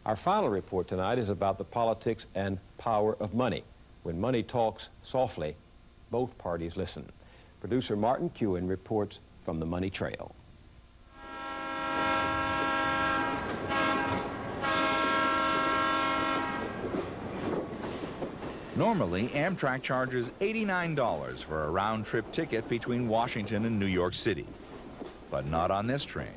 Our final report tonight is about the politics and power of money. When money talks softly, both parties listen. Producer Martin Kewen reports from the Money Trail. Normally, Amtrak charges $89 for a round-trip ticket between Washington and New York City, but not on this train.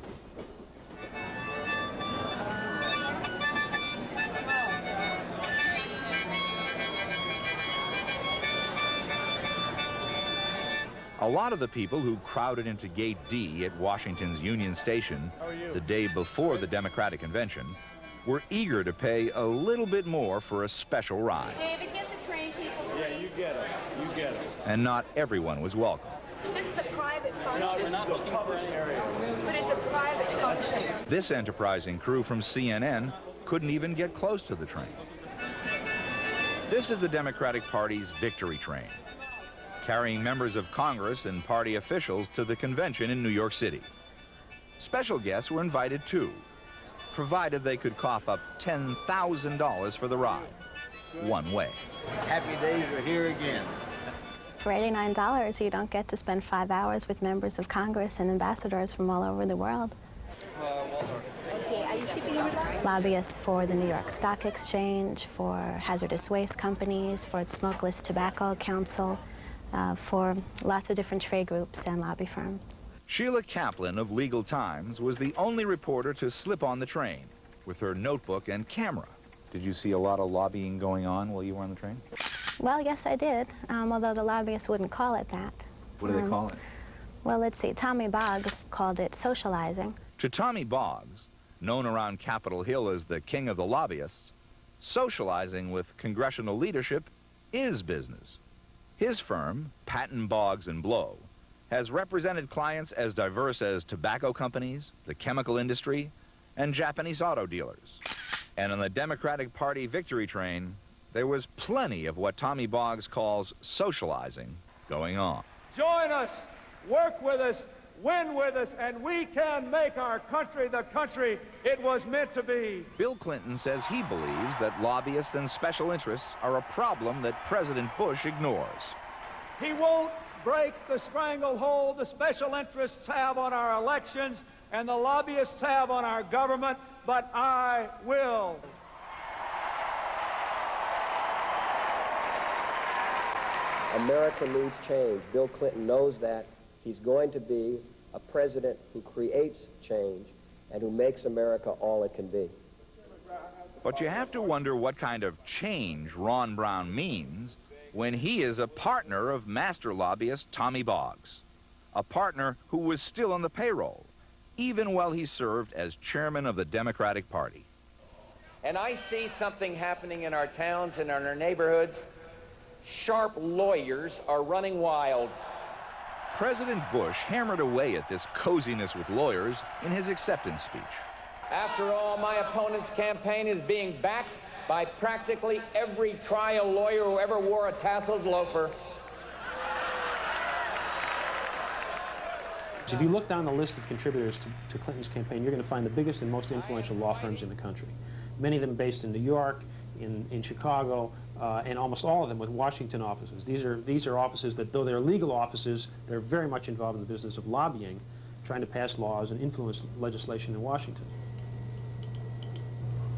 A lot of the people who crowded into Gate D at Washington's Union Station the day before the Democratic Convention were eager to pay a little bit more for a special ride. David, get the train, people. Yeah, you get it. You get it. And not everyone was welcome. This is a private function. No, we're not looking for an area. But it's a private function. This enterprising crew from CNN couldn't even get close to the train. This is the Democratic Party's victory train, carrying members of Congress and party officials to the convention in New York City. Special guests were invited too, provided they could cough up $10,000 for the ride, one way. Happy days are here again. For $89, you don't get to spend 5 hours with members of Congress and ambassadors from all over the world. Okay, are you shipping everybody? Lobbyists for the New York Stock Exchange, for hazardous waste companies, for the Smokeless Tobacco Council, for lots of different trade groups and lobby firms. Sheila Kaplan of Legal Times was the only reporter to slip on the train with her notebook and camera. Did you see a lot of lobbying going on while you were on the train? Well, yes, I did, although the lobbyists wouldn't call it that. What do they call it? Well, let's see. Tommy Boggs called it socializing. To Tommy Boggs, known around Capitol Hill as the king of the lobbyists, socializing with congressional leadership is business. His firm, Patton Boggs and Blow, has represented clients as diverse as tobacco companies, the chemical industry, and Japanese auto dealers. And on the Democratic Party victory train, there was plenty of what Tommy Boggs calls socializing going on. Join us, work with us, win with us, and we can make our country the country it was meant to be. Bill Clinton says he believes that lobbyists and special interests are a problem that President Bush ignores. He won't break the stranglehold the special interests have on our elections and the lobbyists have on our government, but I will. America needs change. Bill Clinton knows that. He's going to be a president who creates change and who makes America all it can be. But you have to wonder what kind of change Ron Brown means when he is a partner of master lobbyist Tommy Boggs, a partner who was still on the payroll, even while he served as chairman of the Democratic Party. And I see something happening in our towns and in our neighborhoods. Sharp lawyers are running wild. President Bush hammered away at this coziness with lawyers in his acceptance speech. After all, my opponent's campaign is being backed by practically every trial lawyer who ever wore a tasseled loafer. If you look down the list of contributors to Clinton's campaign, you're going to find the biggest and most influential law firms in the country. Many of them based in New York, in Chicago, and almost all of them with Washington offices. These are offices that, though they're legal offices, they're very much involved in the business of lobbying, trying to pass laws and influence legislation in Washington.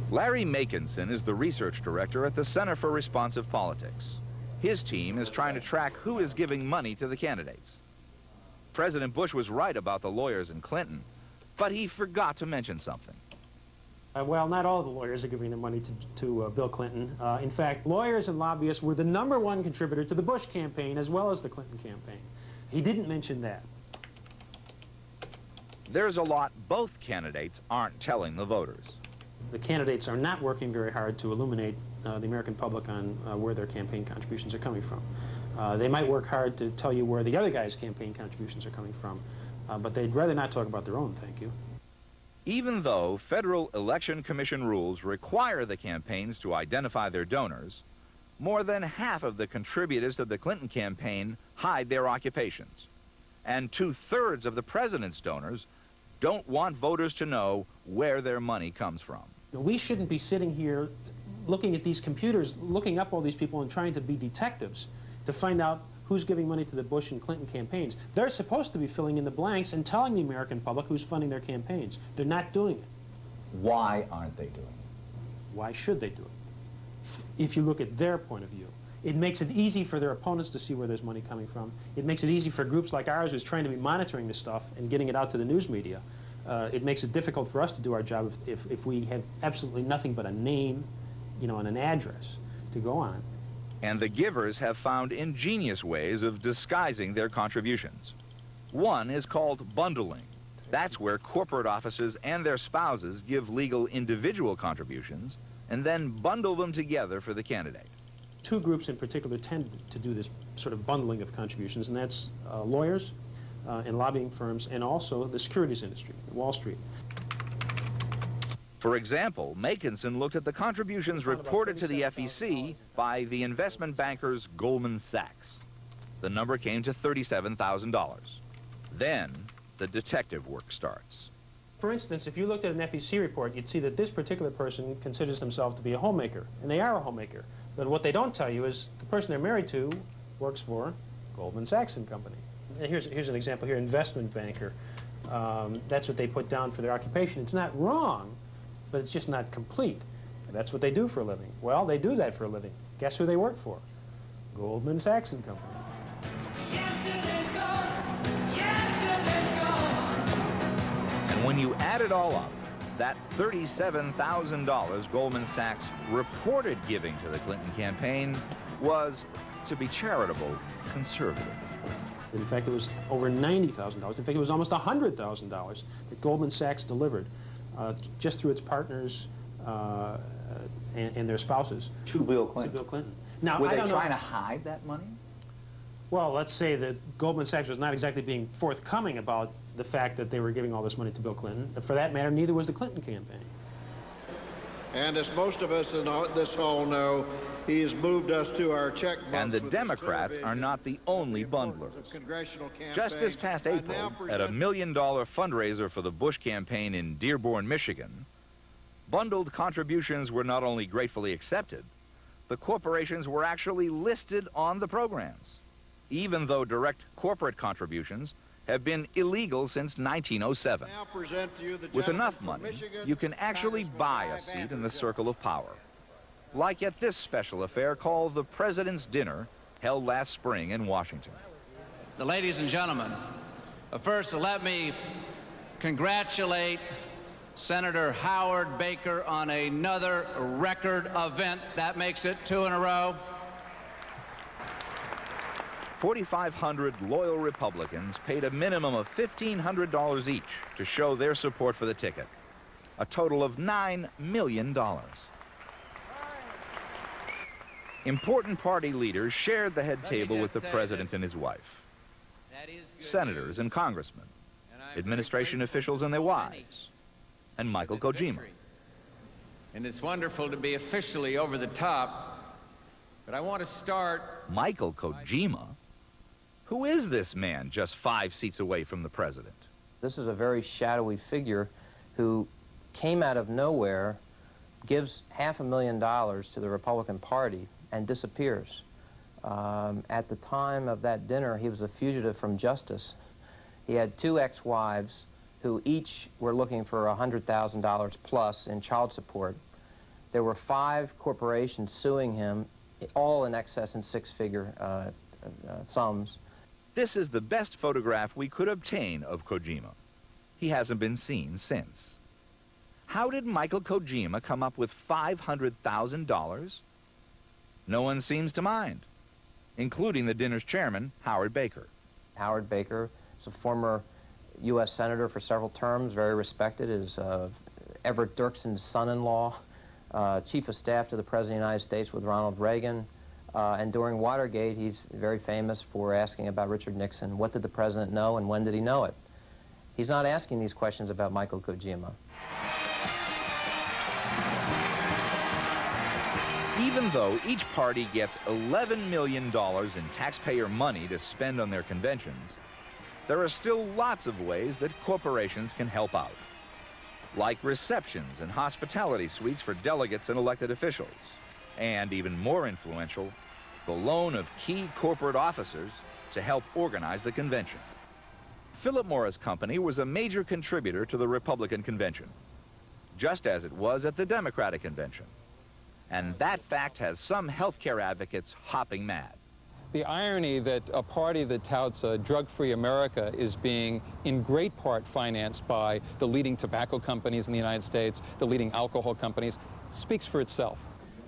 Larry Makinson is the research director at the Center for Responsive Politics. His team is trying to track who is giving money to the candidates. President Bush was right about the lawyers in Clinton, but he forgot to mention something. Well, not all of the lawyers are giving their money to Bill Clinton. In fact, lawyers and lobbyists were the #1 contributor to the Bush campaign as well as the Clinton campaign. He didn't mention that. There's a lot both candidates aren't telling the voters. The candidates are not working very hard to illuminate the American public on where their campaign contributions are coming from. They might work hard to tell you where the other guy's campaign contributions are coming from, but they'd rather not talk about their own, thank you. Even though Federal Election Commission rules require the campaigns to identify their donors, more than half of the contributors to the Clinton campaign hide their occupations. And 2/3 of the president's donors don't want voters to know where their money comes from. We shouldn't be sitting here looking at these computers, looking up all these people and trying to be detectives to find out who's giving money to the Bush and Clinton campaigns. They're supposed to be filling in the blanks and telling the American public who's funding their campaigns. They're not doing it. Why aren't they doing it? Why should they do it? If you look at their point of view, it makes it easy for their opponents to see where there's money coming from. It makes it easy for groups like ours who's trying to be monitoring this stuff and getting it out to the news media. It makes it difficult for us to do our job if we have absolutely nothing but a name, and an address to go on. And the givers have found ingenious ways of disguising their contributions. One is called bundling. That's where corporate offices and their spouses give legal individual contributions and then bundle them together for the candidate. Two groups in particular tend to do this sort of bundling of contributions, and that's lawyers and lobbying firms, and also the securities industry, Wall Street. For example, Makinson looked at the contributions reported to the FEC by the investment bankers Goldman Sachs. The number came to $37,000. Then the detective work starts. For instance, if you looked at an FEC report, you'd see that this particular person considers themselves to be a homemaker, and they are a homemaker. But what they don't tell you is the person they're married to works for Goldman Sachs and Company. And here's an example here, investment banker. That's what they put down for their occupation. It's not wrong, but it's just not complete. That's what they do for a living. Well, they do that for a living. Guess who they work for? Goldman Sachs and Company. And when you add it all up, that $37,000 Goldman Sachs reported giving to the Clinton campaign was, to be charitable, conservative. In fact, it was over $90,000. In fact, it was almost $100,000 that Goldman Sachs delivered just through its partners and their spouses. To Bill Clinton? To Bill Clinton. Now, were they trying to hide that money? Well, let's say that Goldman Sachs was not exactly being forthcoming about the fact that they were giving all this money to Bill Clinton. For that matter, neither was the Clinton campaign. And as most of us in this hall know, he has moved us to our check box. And the Democrats are not the only bundlers. Just this past April, at a $1 million fundraiser for the Bush campaign in Dearborn, Michigan, bundled contributions were not only gratefully accepted, the corporations were actually listed on the programs, even though direct corporate contributions have been illegal since 1907. With enough money, you can actually buy a seat in the circle of power, like at this special affair called the President's Dinner, held last spring in Washington. Ladies and gentlemen, first let me congratulate Senator Howard Baker on another record event. That makes it 2 in a row. 4,500 loyal Republicans paid a minimum of $1,500 each to show their support for the ticket, a total of $9 million. Important party leaders shared the head table with the president and his wife. Senators and congressmen, administration officials and their wives, and Michael Kojima. And it's wonderful to be officially over the top, but I want to start... Michael Kojima? Who is this man just 5 seats away from the president? This is a very shadowy figure who came out of nowhere, gives $500,000 to the Republican Party, and disappears. At the time of that dinner, he was a fugitive from justice. He had 2 ex-wives who each were looking for $100,000 plus in child support. There were 5 corporations suing him, all in excess in 6-figure sums. This is the best photograph we could obtain of Kojima. He hasn't been seen since. How did Michael Kojima come up with $500,000? No one seems to mind, including the dinner's chairman, Howard Baker. Howard Baker is a former U.S. senator for several terms, very respected, is Everett Dirksen's son-in-law, chief of staff to the President of the United States with Ronald Reagan. And during Watergate, he's very famous for asking about Richard Nixon. What did the president know and when did he know it? He's not asking these questions about Michael Kojima. Even though each party gets $11 million in taxpayer money to spend on their conventions, there are still lots of ways that corporations can help out. like receptions and hospitality suites for delegates and elected officials, and even more influential, the loan of key corporate officers to help organize the convention. Philip Morris Company was a major contributor to the Republican convention, just as it was at the Democratic convention. And that fact has some healthcare advocates hopping mad. The irony that a party that touts a drug-free America is being in great part financed by the leading tobacco companies in the United States, the leading alcohol companies, speaks for itself.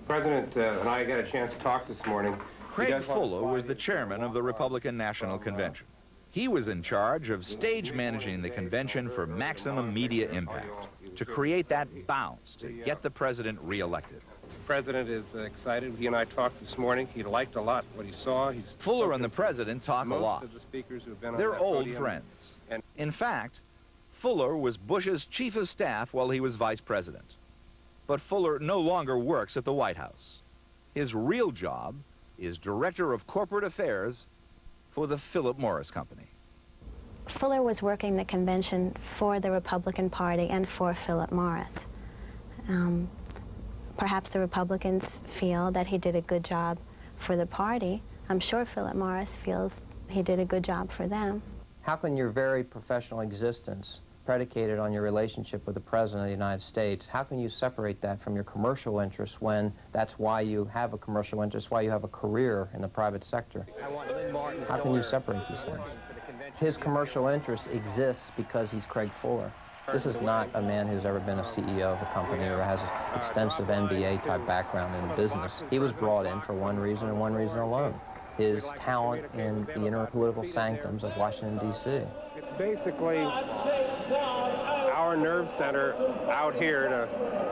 President and I got a chance to talk this morning. Craig Fuller was the chairman of the Republican National Convention. He was in charge of stage managing the convention for maximum media impact, to create that bounce to get the president reelected. The president is excited. He and I talked this morning. He liked a lot what he saw. Fuller and the president talk a lot. Most of the speakers who've been on They're that old podium. friends. In fact, Fuller was Bush's chief of staff while he was vice president. But Fuller no longer works at the White House. His real job is director of corporate affairs for the Philip Morris Company. Fuller was working the convention for the Republican Party and for Philip Morris. Perhaps the Republicans feel that he did a good job for the party. I'm sure Philip Morris feels he did a good job for them. How can your very professional existence, predicated on your relationship with the President of the United States, how can you separate that from your commercial interests when that's why you have a commercial interest, why you have a career in the private sector? How can you separate these things? His commercial interest exists because he's Craig Fuller. This is not a man who's ever been a CEO of a company or has extensive MBA-type background in business. He was brought in for one reason and one reason alone: his talent in the inner political sanctums of Washington, D.C. It's basically our nerve center out here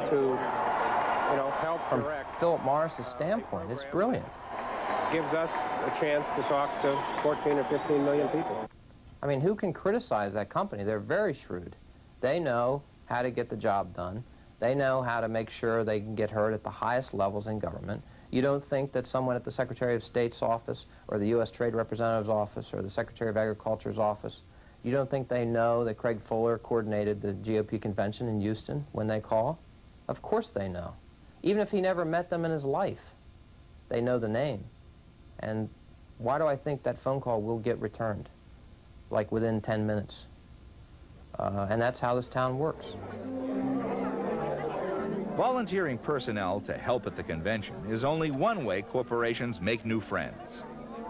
to help From direct. Philip Morris's standpoint, it's brilliant. Gives us a chance to talk to 14 or 15 million people. I mean, who can criticize that company? They're very shrewd. They know how to get the job done. They know how to make sure they can get heard at the highest levels in government. You don't think that someone at the Secretary of State's office or the U.S. Trade Representative's office or the Secretary of Agriculture's office, you don't think they know that Craig Fuller coordinated the GOP convention in Houston when they call? Of course they know. Even if he never met them in his life, they know the name. And why do I think that phone call will get returned? Like within 10 minutes. And that's how this town works. Volunteering personnel to help at the convention is only one way corporations make new friends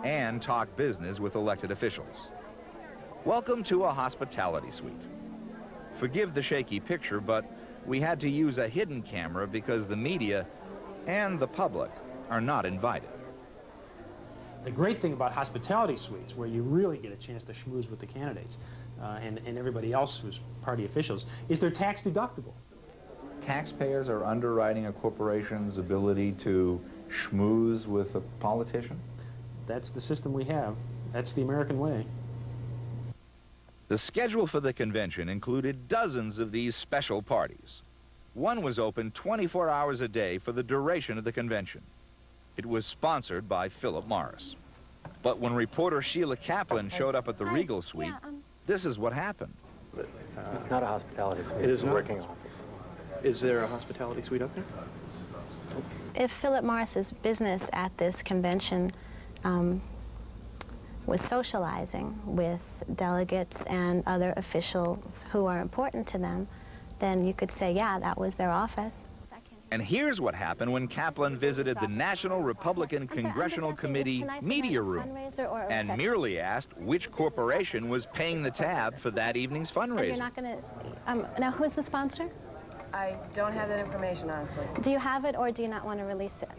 and talk business with elected officials. Welcome to a hospitality suite. Forgive the shaky picture, but we had to use a hidden camera because the media and the public are not invited. The great thing about hospitality suites, where you really get a chance to schmooze with the candidates and everybody else who's party officials, is they're tax deductible. Taxpayers are underwriting a corporation's ability to schmooze with a politician? That's the system we have. That's the American way. The schedule for the convention included dozens of these special parties. One was open 24 hours a day for the duration of the convention. It was sponsored by Philip Morris. But when reporter Sheila Kaplan showed up at the Regal Suite, this is what happened. It's not a hospitality suite. It is It's a not? working office. Is there a hospitality suite up there? If Philip Morris's business at this convention was socializing with delegates and other officials who are important to them, then you could say, yeah, that was their office. And here's what happened when Kaplan visited the National Republican Congressional Committee media room and merely asked which corporation was paying the tab for that evening's You're fundraiser. not going to... now, who's the sponsor? I don't have that information, honestly. Do you have it, or do you not want to release it?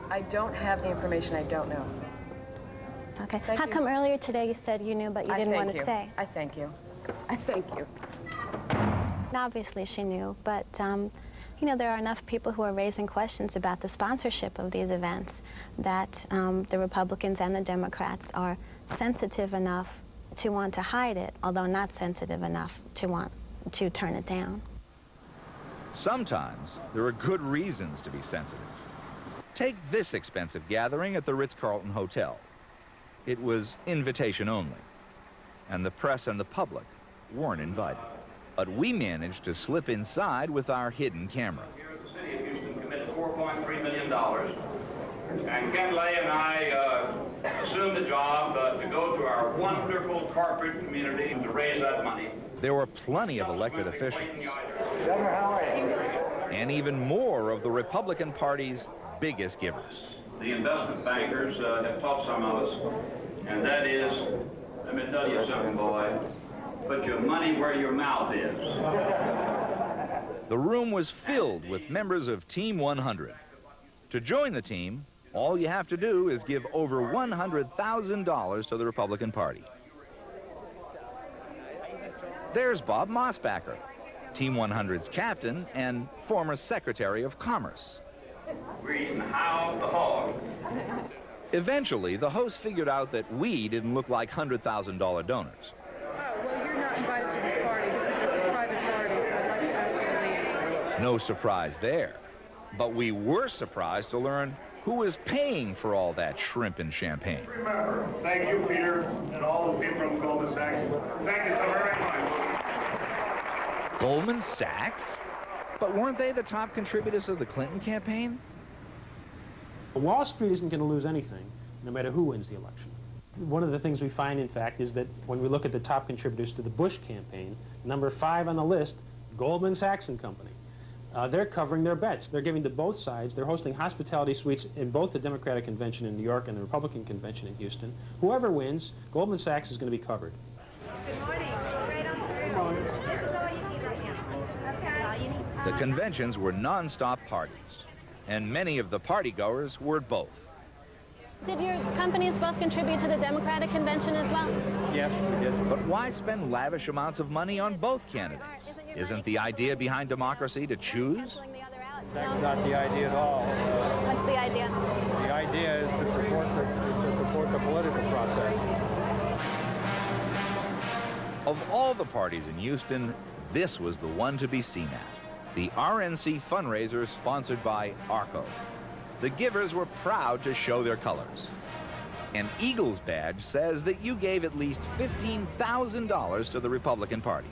I don't have the information. I don't know. Okay. Thank How you. come earlier today you said you knew, but you I didn't thank want to you. say? I thank you. I thank you. And obviously she knew, but you know, there are enough people who are raising questions about the sponsorship of these events that the Republicans and the Democrats are sensitive enough to want to hide it, although not sensitive enough to want to turn it down. Sometimes there are good reasons to be sensitive. Take this expensive gathering at the Ritz-Carlton Hotel. It was invitation only, and the press and the public weren't invited. But we managed to slip inside with our hidden camera. Here at the City of Houston committed $4.3 million. And Ken Lay and I assumed the job to go to our wonderful corporate community to raise that money. There were plenty of elected officials. Governor, how are you? And even more of the Republican Party's biggest givers. The investment bankers have taught some of us, and that is, let me tell you something, boy, put your money where your mouth is. The room was filled with members of Team 100. To join the team, all you have to do is give over $100,000 to the Republican Party. There's Bob Mosbacher, Team 100's captain and former Secretary of Commerce. We're eating Hal the hog. Eventually, the host figured out that we didn't look like $100,000 donors. Oh, well, you're not invited to this party. This is a private party, so I'd like to ask you to leave. No surprise there. But we were surprised to learn who was paying for all that shrimp and champagne. Remember, thank you, Peter, and all the people from Goldman Sachs. Thank you so very much. Goldman Sachs? But weren't they the top contributors of the Clinton campaign? Wall Street isn't going to lose anything, no matter who wins the election. One of the things we find, in fact, is that when we look at the top contributors to the Bush campaign, number 5 on the list, Goldman Sachs and Company. They're covering their bets. They're giving to both sides. They're hosting hospitality suites in both the Democratic convention in New York and the Republican convention in Houston. Whoever wins, Goldman Sachs is going to be covered. Good morning. Right on through. Good morning. This is all you need right now. Okay. The conventions were non-stop parties, and many of the partygoers were both. Did your companies both contribute to the Democratic convention as well? Yes, we did. But why spend lavish amounts of money on both candidates? Isn't the idea behind democracy to choose? That's not the idea at all. What's the idea? The idea is to support the political process. Of all the parties in Houston, this was the one to be seen at. The RNC fundraiser sponsored by ARCO. The givers were proud to show their colors. An Eagles badge says that you gave at least $15,000 to the Republican Party.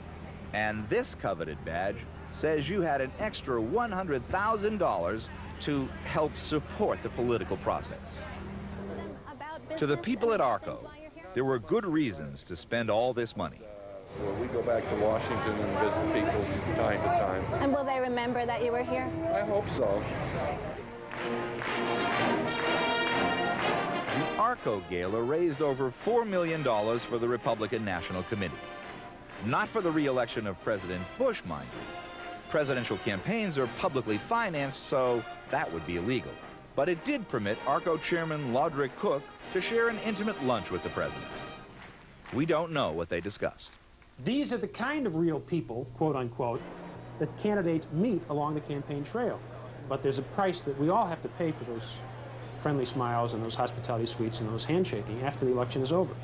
And this coveted badge says you had an extra $100,000 to help support the political process. To the people at ARCO, there were good reasons to spend all this money. Well, we go back to Washington and visit people from time to time. And will they remember that you were here? I hope so. The ARCO Gala raised over $4 million for the Republican National Committee. Not for the re-election of President Bush, mind you. Presidential campaigns are publicly financed, so that would be illegal. But it did permit ARCO Chairman Lodrick Cook to share an intimate lunch with the president. We don't know what they discussed. These are the kind of real people, quote unquote, that candidates meet along the campaign trail. But there's a price that we all have to pay for those friendly smiles and those hospitality suites and those handshaking after the election is over.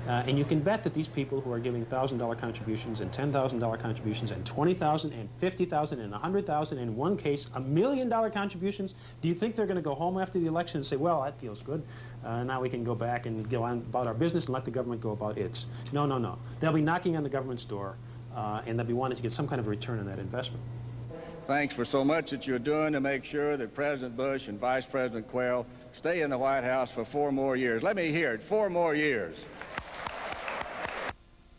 And you can bet that these people who are giving $1,000 contributions and $10,000 contributions and $20,000 and $50,000 and $100,000, in one case, $1 million contributions, do you think they're going to go home after the election and say, well, that feels good, now we can go back and go on about our business and let the government go about its? No, no, no. They'll be knocking on the government's door, and they'll be wanting to get some kind of return on that investment. Thanks for so much that you're doing to make sure that President Bush and Vice President Quayle stay in the White House for 4 more years. Let me hear it, 4 more years.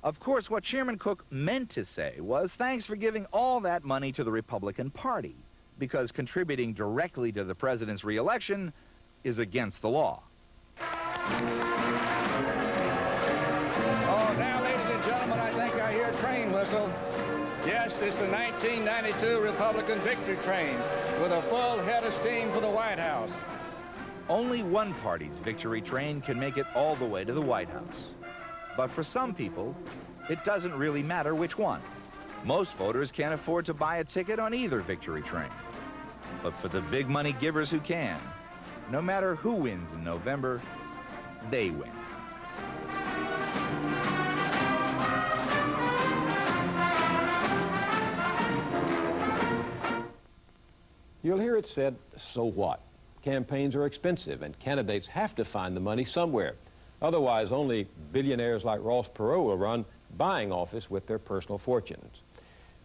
Of course, what Chairman Cook meant to say was thanks for giving all that money to the Republican Party, because contributing directly to the president's re-election is against the law. Oh, now, ladies and gentlemen, I think I hear a train whistle. Yes, it's the 1992 Republican victory train with a full head of steam for the White House. Only one party's victory train can make it all the way to the White House. But for some people, it doesn't really matter which one. Most voters can't afford to buy a ticket on either victory train. But for the big money givers who can, no matter who wins in November, they win. You'll hear it said, so what? Campaigns are expensive and candidates have to find the money somewhere. Otherwise, only billionaires like Ross Perot will run buying office with their personal fortunes.